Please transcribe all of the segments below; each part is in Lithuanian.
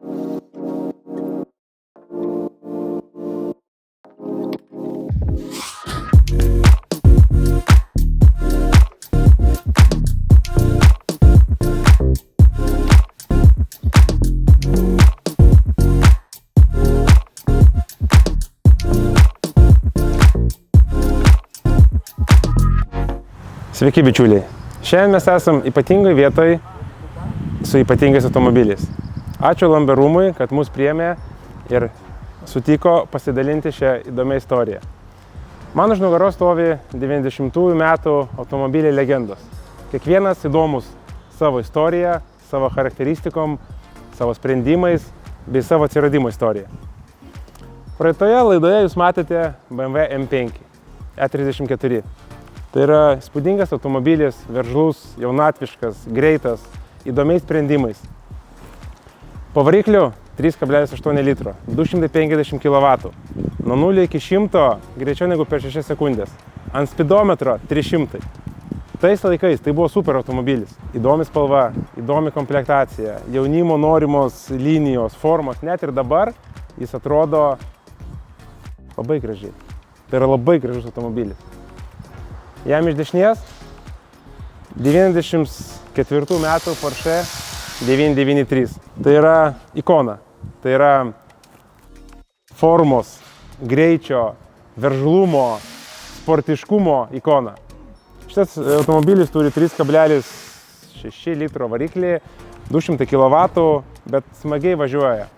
Sveiki bičiuliai. Šiandien mes esam ypatingai vietoj su ypatingais automobiliais. Ačiū Lamberumui, kad mus priėmė ir sutiko pasidalinti šią įdomią istoriją. Man už nugaros stovi 90-ųjų metų automobiliai legendos. Kiekvienas įdomus savo istoriją, savo charakteristikom, savo sprendimais bei savo atsiradimo istoriją. Praeitoje laidoje jūs matėte BMW M5 E34. Tai yra įspūdingas automobilis, veržlus, jaunatviškas, greitas, įdomiais sprendimais. Po varikliu 3,8 litro, 250 kW. Nuo 0 iki 100 greičiau negu per 6 sekundės. Ant spidometro 300. Tais laikais tai buvo super automobilis. Įdomi spalva, įdomi komplektacija, jaunimo norimos linijos, formos. Net ir dabar jis atrodo labai gražiai. Tai yra labai gražus automobilis. Jam iš dešinės 94 metų Porsche 993. Tai yra ikona. Tai yra formos, greičio, veržlumo, sportiškumo ikona. Šitas automobilis turi 3,6 litro variklį, 200 kW, bet smagiai važiuoja.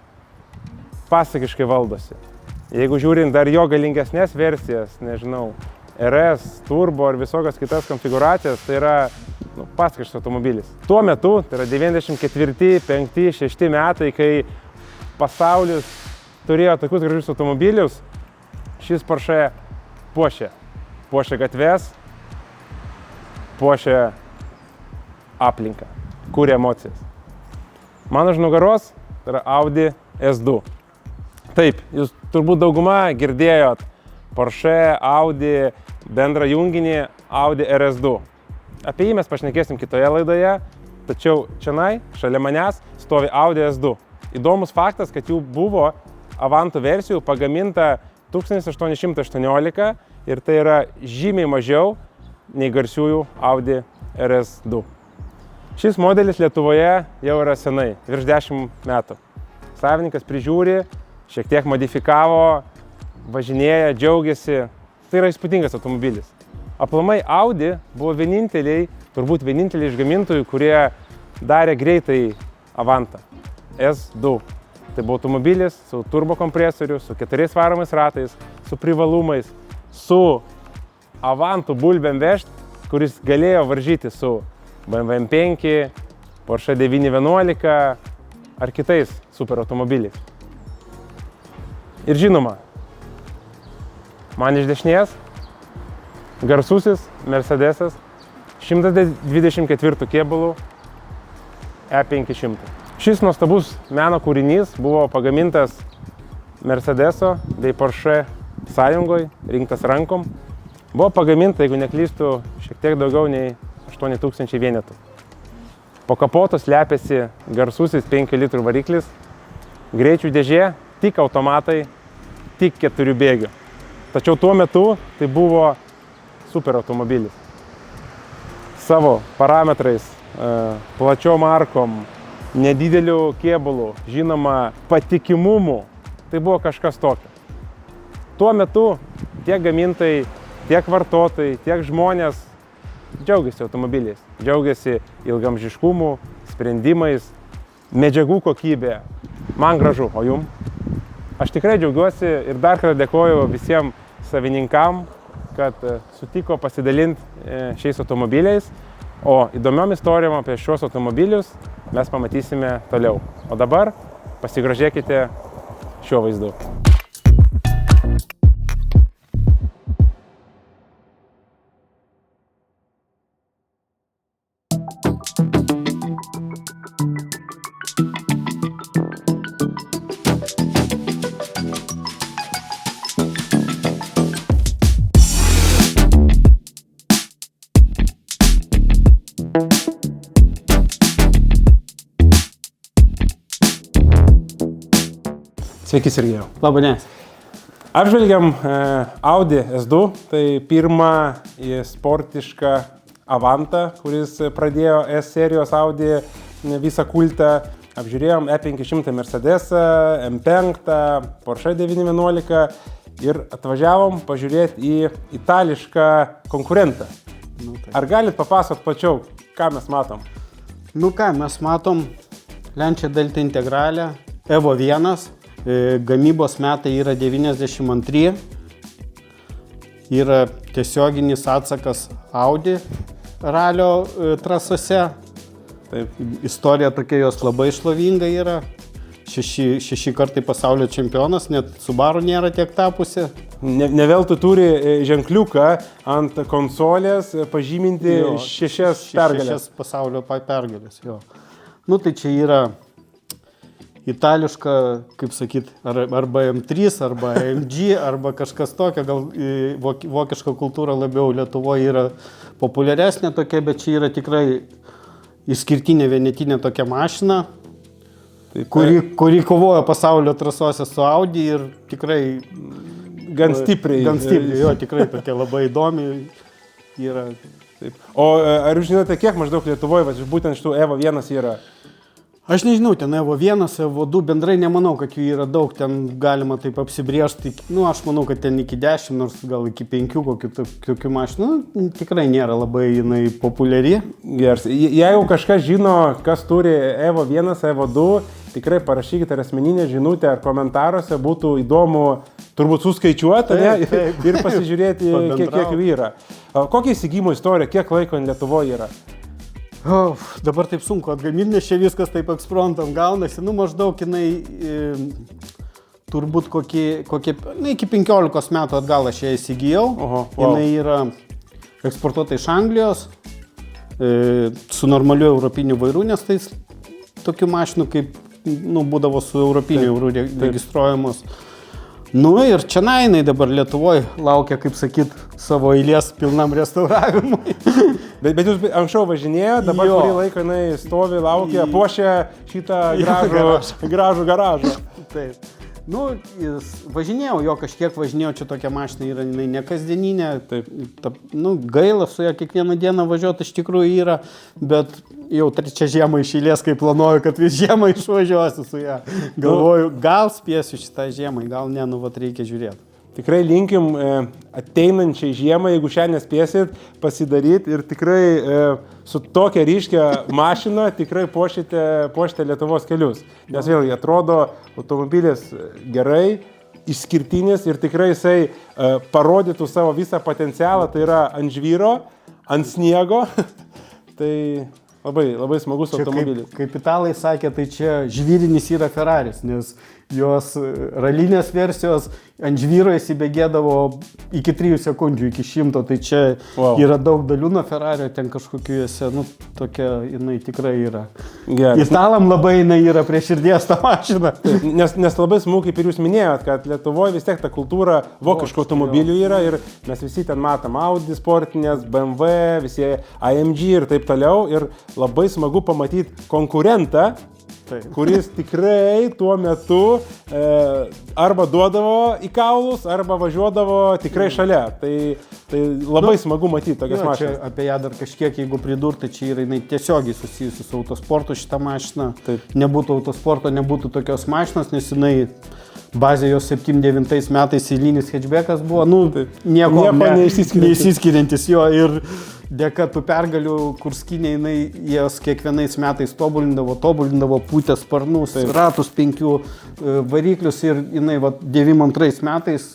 Pasakiškai valdosi. Jeigu žiūrint dar jo galingesnės versijas, nežinau, RS, turbo ar visokios kitas konfiguracijas, tai yra pasakiškas automobilis. Tuo metu, tai yra 94, 5, 6 metai, kai pasaulis turėjo tokius gražius automobilius, šis Porsche puošė gatves, puošė aplinką, kūrė emocijas. Man už nugaros tai yra Audi S2. Taip, jūs turbūt dauguma girdėjot Porsche, Audi, bendrą junginį Audi RS2. Apie jį mes pašnekėsim kitoje laidoje, tačiau čianai, šalia manęs, stovi Audi S2. Įdomus faktas, kad jų buvo Avanto versijų pagaminta 1818 ir tai yra žymiai mažiau nei garsiųjų Audi RS2. Šis modelis Lietuvoje jau yra senai, virš 10 metų. Savininkas prižiūri, šiek tiek modifikavo, važinėja, džiaugiasi. Tai yra įspūdingas automobilis. Aplamai Audi buvo turbūt vieninteliai iš gamintojų, kurie darė greitai Avantą S2. Tai buvo automobilis su turbokompresoriu, su 4 varomais ratais, su privalumais, su Avantų bulbėm vežt, kuris galėjo varžyti su BMW M5, Porsche 911 ar kitais super automobiliais. Ir žinoma, man iš dešinės garsusis Mercedesas 124 kėbulų E500. Šis nuostabus meno kūrinys buvo pagamintas Mercedeso bei Porsche sąjungoje, rinktas rankom. Buvo pagaminta, jeigu neklystu, šiek tiek daugiau nei 8000 vienetų. Po kapoto slepiasi garsusis 5 litrų variklis, greičių dėžė, tik automatai, tik 4 bėgių. Tačiau tuo metu tai buvo super automobilis. Savo parametrais, plačiom arkom, nedideliu kėbulu, žinoma, patikimumu, tai buvo kažkas tokio. Tuo metu tiek gamintojai, tiek vartotojai, tiek žmonės džiaugiasi automobiliais. Džiaugiasi ilgamžiškumu, sprendimais, medžiagų kokybė. Man gražu, o jum? Aš tikrai džiaugiuosi ir dar kartą dėkoju visiems savininkam, kad sutiko pasidalinti šiais automobiliais, o įdomiom istorijom apie šios automobilius mes pamatysime toliau. O dabar pasigrožėkite šiuo vaizdu. Sveiki, Sergejau. Labadies. Apžvelgiam Audi S2, tai pirmą sportišką Avantą, kuris pradėjo S serijos Audi visą kultą. Apžiūrėjom E500 Mercedes, M5, Porsche 911 ir atvažiavom pažiūrėti į itališką konkurentą. Ar galit papasakot plačiau, ką mes matom? Mes matom Lancia Delta Integrale Evo 1. Gamybos metai yra 92, yra tiesioginis atsakas Audi ralio trasose. Taip, istorija tokia jos labai šlovinga yra. Šeši kartai pasaulio čempionas, net Subaru nėra tiek tapusi. Ne veltui turi ženkliuką ant konsolės pažyminti šešias pergalės. Šešias pasaulio pergalės, jo. Tai čia yra itališka, kaip sakyt, arba M3, arba AMG, arba kažkas tokio, gal vokiška kultūra labiau Lietuvoje yra populiaresnė tokia, bet čia yra tikrai išskirtinė vienetinė tokia mašina, kuri kovoja pasaulio trasose su Audi ir tikrai gan stipriai, jo, tikrai tokia labai įdomi yra. Taip. O ar jūs žinote, kiek maždaug Lietuvoje būtent šitų Evo 1 yra? Aš nežinau, ten Evo 1, Evo 2, bendrai nemanau, kad jų yra daug, ten galima taip apsibriežti, aš manau, kad ten iki 10, nors gal iki 5 kokių mašinų, tikrai nėra labai jinai populiari. Geras. Jeigu kažkas žino, kas turi Evo 1, Evo 2, tikrai parašykite asmeninę žinutę ar komentaruose, būtų įdomu turbūt suskaičiuoti ir pasižiūrėti, kiek jų yra. Kokia įsigijimo istorija, kiek laiko Lietuvoje yra? Dabar taip sunku atgaminti, nes čia viskas taip eksprontam gaunasi, maždaug jinai turbūt iki 15 metų atgal aš ją įsigijau. Jinai yra eksportuota iš Anglijos su normaliu europiniu vairu, nes tai tokių mašinų kaip būdavo su europiniu vairu registruojamos. Ir čia jinai dabar Lietuvoje laukia, kaip sakyt, savo eilės pilnam restauravimui. Bet jūs anksčiau važinėjo, dabar kurį laiką jinai stovi, laukia, puošia šitą gražų garažą. Taip. Važinėjau, kažkiek važinėjau, čia tokia mašina yra, jinai ne kasdieninė. Taip. Gaila su ją kiekvieną dieną važiuoti iš tikrųjų yra, bet jau trečią žiemą iš eilės, kai planuoju, kad vis žiemą išvažiuosiu su ją. Galvoju, gal spėsiu šitą žiemą, gal ne, reikia žiūrėti. Tikrai linkim ateinančiai žiemą, jeigu šiandien nespėsit, pasidaryti ir tikrai su tokia ryškia mašina tikrai puošite Lietuvos kelius. Nes vėlgi atrodo automobilis gerai, išskirtinis ir tikrai jisai parodytų savo visą potencialą, tai yra ant žvyro, ant sniego. Tai labai smagus automobilis. Kaip italai sakė, tai čia žvyrinis yra Ferraris, nes jos ralinės versijos ant žvyro įsibėgėdavo iki 3 sekundžių, iki 100, tai čia yra daug dalių nuo Ferrario, ten kažkokiuose, tokia jinai tikrai yra. Gerai. Italam labai jinai yra prie širdies tą mašiną. Nes labai smagu, kaip ir jūs minėjot, kad Lietuvoje vis tiek ta kultūra vokiškų automobilių yra ir mes visi ten matom Audi sportinės, BMW, visi AMG ir taip toliau ir labai smagu pamatyti konkurentą, kuris tikrai tuo metu arba duodavo į kaulus, arba važiuodavo tikrai šalia. Tai labai smagu matyti tokias mašinas. Apie ją dar kažkiek, jeigu pridurti, čia yra jinai tiesiogiai susijusi su autosportu šitą mašiną. Nebūtų autosporto, nebūtų tokios mašinos, nes jinai bazė jos 79 metais eilinis hatchbackas buvo, nieko neįsiskiriantis jo ir dėka tų pergalių, kur skynė jinai jas kiekvienais metais tobulindavo pūtę sparnus, ratus 5 variklius ir jinai 92 metais,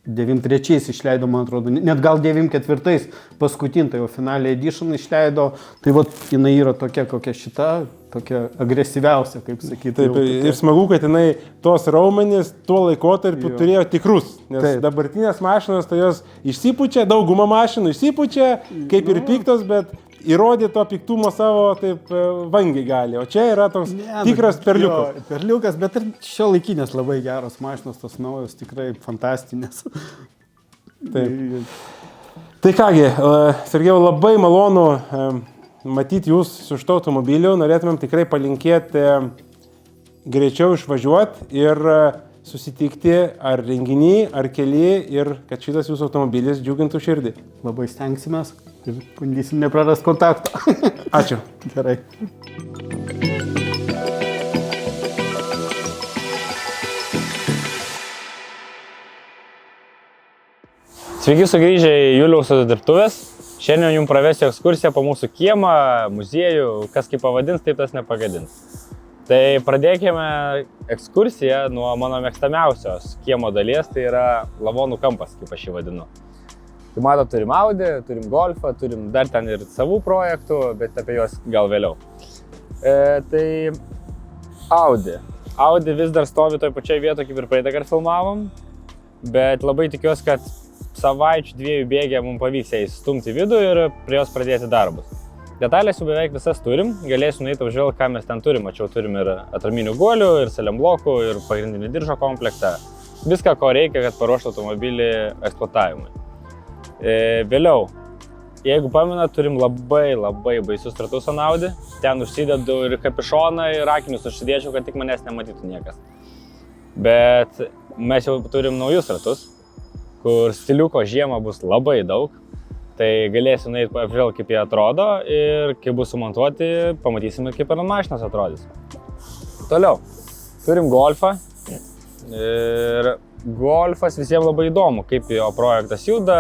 93 išleido, man atrodo, net gal 94 paskutinį, tai finaliai edition išleido, tai jinai yra tokia kokia šita, tokia agresyviausia, kaip sakyti. Taip, ir smagu, kad jinai tos raumenys tuo laikotarpiu turėjo tikrus, nes dabartinės mašinos tai jos išsipučia, dauguma mašinų išsipučia, kaip ir piktos, bet įrodyti to piktumo savo taip vangiai gali, o čia yra toks tikras perliukas. Perliukas, bet ir šio laikinės labai geros mašinos, tos naujos tikrai fantastinės. Taip. Tai kągi, Sergejau, labai malonu matyti jūs su šito automobiliu, norėtumėm tikrai palinkėti greičiau išvažiuoti ir susitikti ar renginy, ar kely ir kad šitas jūsų automobilis džiugintų širdį. Labai stengsimės ir bandysim neprarast kontakto. Ačiū. Gerai. Sveiki sugrįžę į Juliaus dirbtuvės. Šiandien jums pravesiu ekskursiją po mūsų kiemą, muziejų, kas kaip pavadins, taip tas nepagadins. Tai pradėkime ekskursiją nuo mano mėgstamiausios kiemo dalies, tai yra lavonų kampas, kaip aš jį vadinu. Tai matot, turim Audi, turim Golfą, turim dar ten ir savų projektų, bet apie juos gal vėliau. Tai Audi. Audi vis dar stovi toj pačioj vietoje, kaip ir praeitą kartą filmavom, bet labai tikiuosi, kad savaičių dviejų bėgė mums pavyks ją įstumti vidų ir prie jos pradėti darbus. Detalės jau beveik visas turim, galėsiu nueiti apžvelgti, ką mes ten turim. Mačiau, turim ir atraminių guolių, ir seliamblokų, ir pagrindinį diržo komplektą. Viską, ko reikia, kad paruoštų automobilį eksploatavimui. Vėliau, jeigu pamenat, turim labai baisius ratus ant Audi. Ten užsidedu ir kapišoną, ir akinius užsidėčiau, kad tik manęs nematytų niekas. Bet mes jau turim naujus ratus, kur stiliuko žiemą bus labai daug, tai galėsiu nueiti apžvelgti, kaip jie atrodo ir kai bus sumontuoti, pamatysime, kaip ir ant mašinos atrodys. Toliau, turim Golfą ir Golfas visiems labai įdomu, kaip jo projektas juda,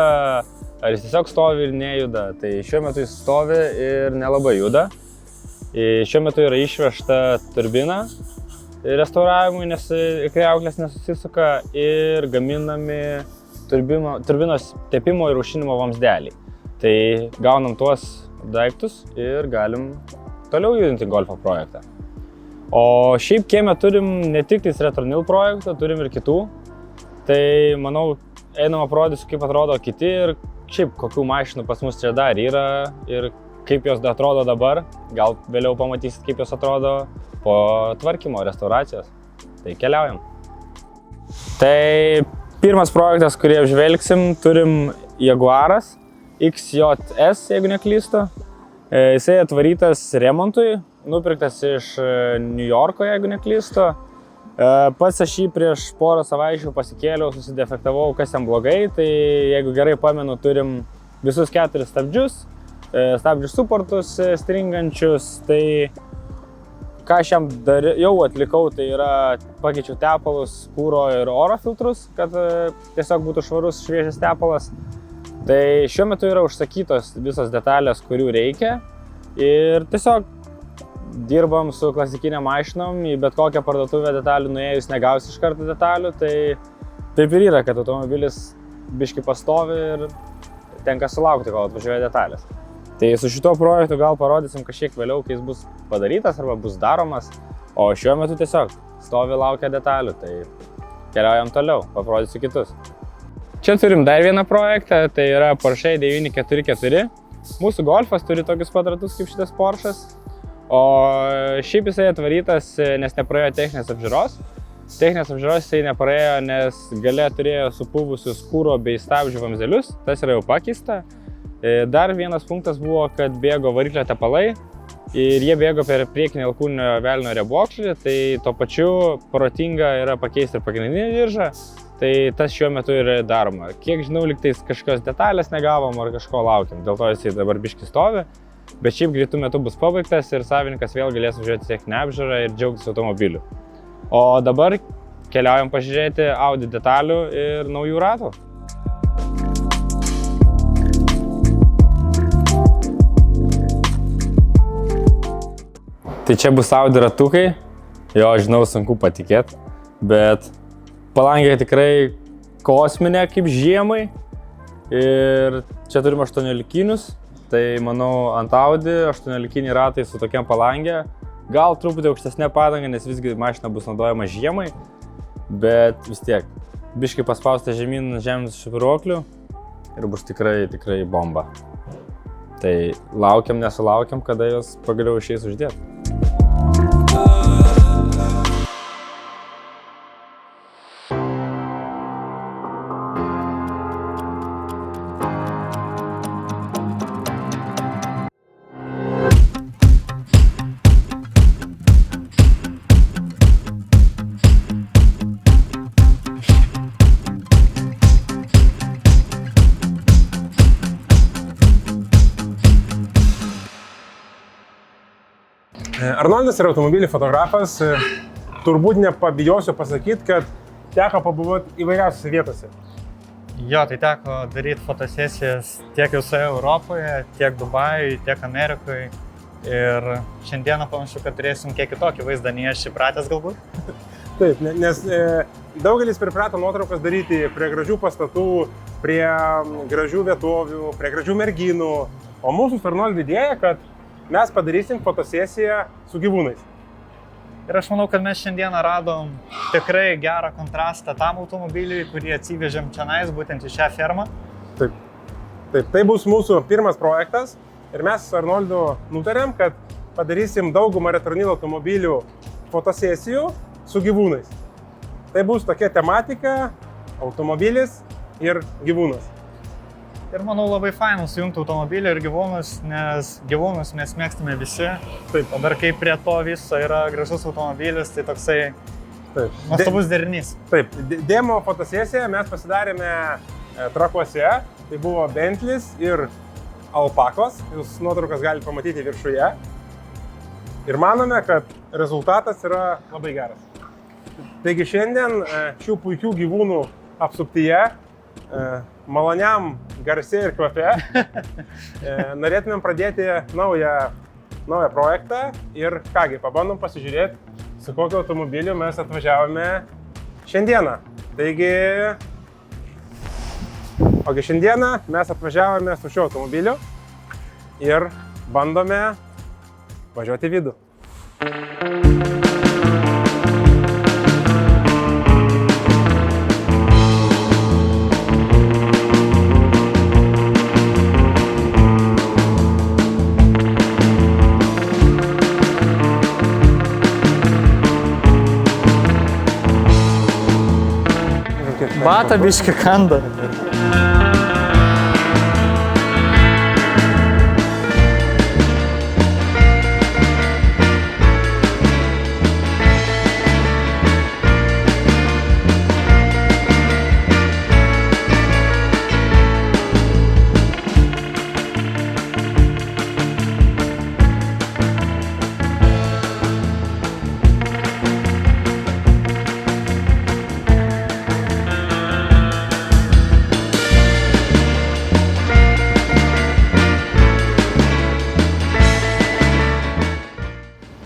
ar jis tiesiog stovi ir nejuda. Tai šiuo metu jis stovi ir nelabai juda. Šiuo metu yra išvežta turbina restauravimui, nes kriauklės nesusisuka ir gaminami turbinos tepimo ir aušinimo vamzdeliai. Tai gaunam tuos daiktus ir galim toliau judinti Golfo projektą. O šiaip kieme turim ne tik Retronil projektą, turim ir kitų. Tai manau, einam parodysiu, kaip atrodo kiti ir šiaip kokių mašinų pas mus čia dar yra ir kaip jos atrodo dabar. Gal vėliau pamatysit, kaip jos atrodo po tvarkymo, restauracijos. Tai keliaujam. Tai pirmas projektas, kurį apžvelgsim, turim Jaguaras XJS, jeigu neklystu. Jisai atvarytas remontui, nupirktas iš New Yorko, jeigu neklystu. Pats aš jį prieš porą savaičių pasikėliau, susidefektavau, kas jam blogai. Tai jeigu gerai pamenu, turim visus 4 stabdžius, stabdžių suportus stringančius. Tai ką aš jam jau atlikau, tai yra pakeičiau tepalus, kuro ir oro filtrus, kad tiesiog būtų švarus, šviežias tepalas. Tai šiuo metu yra užsakytos visos detalės, kurių reikia. Ir tiesiog dirbam su klasikinėm mašinom, į bet kokią parduotuvę detalių nuėjus negausi iš karto detalių. Tai taip ir yra, kad automobilis biškį pastovi ir tenka sulaukti, kol atvažiuoja detalės. Tai su šituo projektu gal parodysim kažkiek vėliau, kai jis bus padarytas arba bus daromas, o šiuo metu tiesiog stovi laukia detalių, tai keliaujam toliau, parodysiu kitus. Čia turim dar vieną projektą, tai yra Porsche 944. Mūsų Golfas turi tokius pat ratus kaip šitas Porsche'as, o šiaip jisai atvarytas, nes nepraėjo techninės apžiūros. Techninės apžiūros jisai nepraėjo, nes gale turėjo supuvusius kuro bei stabdžių vamzdelius, tas yra jau pakeista. Dar vienas punktas buvo, kad bėgo variklio tepalai ir jie bėgo per priekinį alkūninio velnio riebokšlį, tai tuo pačiu protinga yra pakeisti ir pagrindinį diržą, tai tas šiuo metu yra daroma. Kiek žinau, lygtais kažkokios detalės negavom ar kažko laukiam, dėl to jisai dabar biškį stovi, bet šiaip greitų metu bus pabaigtas ir savininkas vėl galės važiuoti techninę apžiūrą ir džiaugtis automobiliu. O dabar keliaujam pažiūrėti Audi detalių ir naujų ratų. Tai čia bus Audi ratukai, jo, žinau, sunku patikėti, bet palangė tikrai kosminė kaip žiemai ir čia turim 18-liukinius, tai manau ant Audi 18-liukiniai ratai su tokiam palangė, gal truputį aukštesnė padanga, nes visgi mašina bus naudojama žiemai, bet vis tiek biškai paspausta žemyn žemės šviruoklių ir bus tikrai bomba. Tai laukiam, nesulaukiam, kada jos pagaliau išeis uždėti. Arnoldas yra automobilių fotografas. Turbūt nepabijosiu pasakyti, kad teko pabuvoti įvairiausiose vietose. Jo, tai teko daryti fotosesijas tiek visoje Europoje, tiek Dubajuje, tiek Amerikoje. Ir šiandieną panašu, kad turėsim kiek kitokį vaizdą, nei aš įpratęs galbūt. Taip, nes daugelis priprato nuotraukas daryti prie gražių pastatų, prie gražių vietovių, prie gražių merginų. O mūsų su Arnoldu idėja, kad mes padarysim fotosesiją su gyvūnais. Ir aš manau, kad mes šiandieną radom tikrai gerą kontrastą tam automobiliui, kurį atsivežėm čionais, būtent į šią fermą. Taip, tai bus mūsų pirmas projektas ir mes su Arnoldu nutarėm, kad padarysim daugumą retronil automobilių fotosesijų su gyvūnais. Tai bus tokia tematika, automobilis ir gyvūnas. Ir manau labai faina sujungti automobilį ir gyvūnus, nes gyvūnus mes mėgstame visi. Taip. O dar kaip prie to viso yra gražus automobilis, tai toksai nuostabus derinys. Taip, demo fotosesiją mes pasidarėme Trakuose. Tai buvo Bentley's ir alpakos. Jūs nuotraukas galite pamatyti viršuje. Ir manome, kad rezultatas yra labai geras. Taigi šiandien šių puikių gyvūnų apsuptyje, maloniam garse ir kvape, norėtumėm pradėti naują projektą ir kągi, pabandom pasižiūrėti, su kokiu automobiliu mes atvažiavome šiandieną. Taigi, šiandieną mes atvažiavome su šiuo automobiliu ir bandome važiuoti į vidų. Bata biški kanda.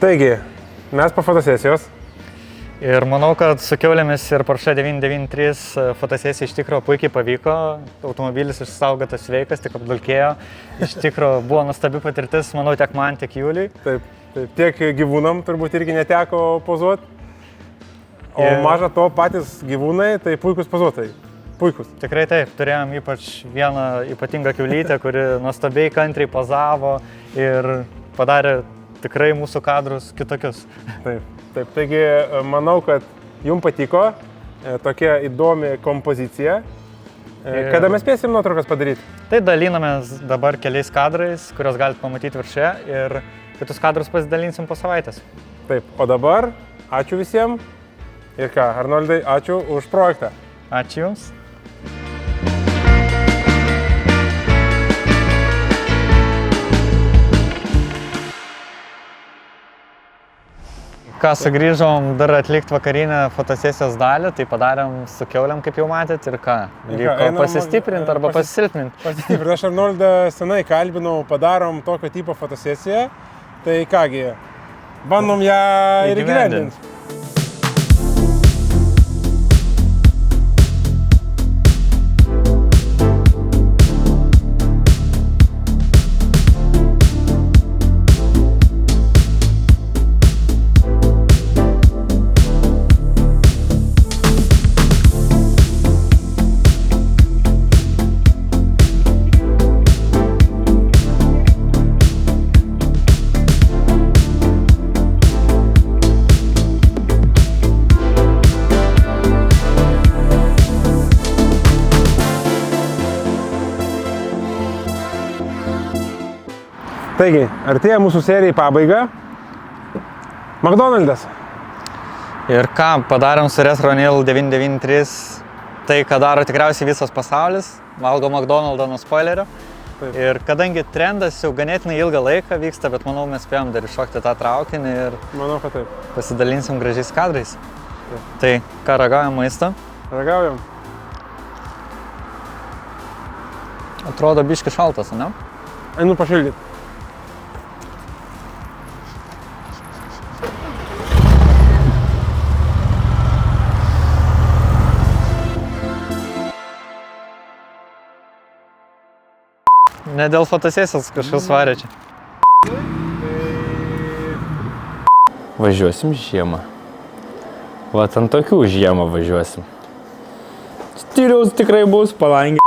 Taigi, mes po fotosesijos. Ir manau, kad su kiaulėmis ir Porsche 993 fotosesija iš tikrųjų puikiai pavyko. Automobilis išsaugotas sveikas, tik apdulkėjo. Iš tikrųjų buvo nuostabi patirtis, manau, tiek man, tiek Juliui. Taip, tiek gyvūnam turbūt irgi neteko pozuoti. O maža to patys gyvūnai, tai puikus pozuotojai. Puikus. Tikrai taip, turėjom ypač vieną ypatingą kiaulytę, kuri nuostabiai kantriai pozavo ir padarė tikrai mūsų kadrus kitokius. Taip, taigi manau, kad jums patiko tokia įdomi kompozicija. Kada mes spėsim nuotraukas padaryti? Tai dalinamės dabar keliais kadrais, kuriuos galite pamatyti viršuje ir kitus kadrus pasidalinsim po savaitės. Taip, o dabar ačiū visiems ir ką, Arnoldai, ačiū už projektą. Ačiū Jums. Ką sugrįžom dar atlikti vakarinę fotosesijos dalį, tai padarėm su kiaulėm, kaip jau matėt, ir ką? Liko pasistiprinti arba pasisilpninti. Pasistiprinti. Aš Arnoldą senai kalbinau, padarom tokio tipo fotosesiją, tai kągi, bandom ją ir įgyvendinti. Taigi, artėja mūsų serija į pabaigą. McDonald's. Ir ką padarėm su Retronil 993, tai ką daro tikriausiai visas pasaulis, valgo McDonald's nuo spoilerio. Taip. Ir kadangi trendas jau ganėtinai ilgą laiką vyksta, bet manau mes spėjom dar iššokti tą traukinį ir Manau, kad taip. pasidalinsim gražiais kadrais. Tai ką ragaujam maistą? Ragaujam. Atrodo biški šaltas, ne? Einu pašildyti. Ne dėl fotosesijos kažkas varė čia. Važiuosim žiemą. Vat ant tokių žiemą važiuosim. Stiliaus tikrai bus, palangė.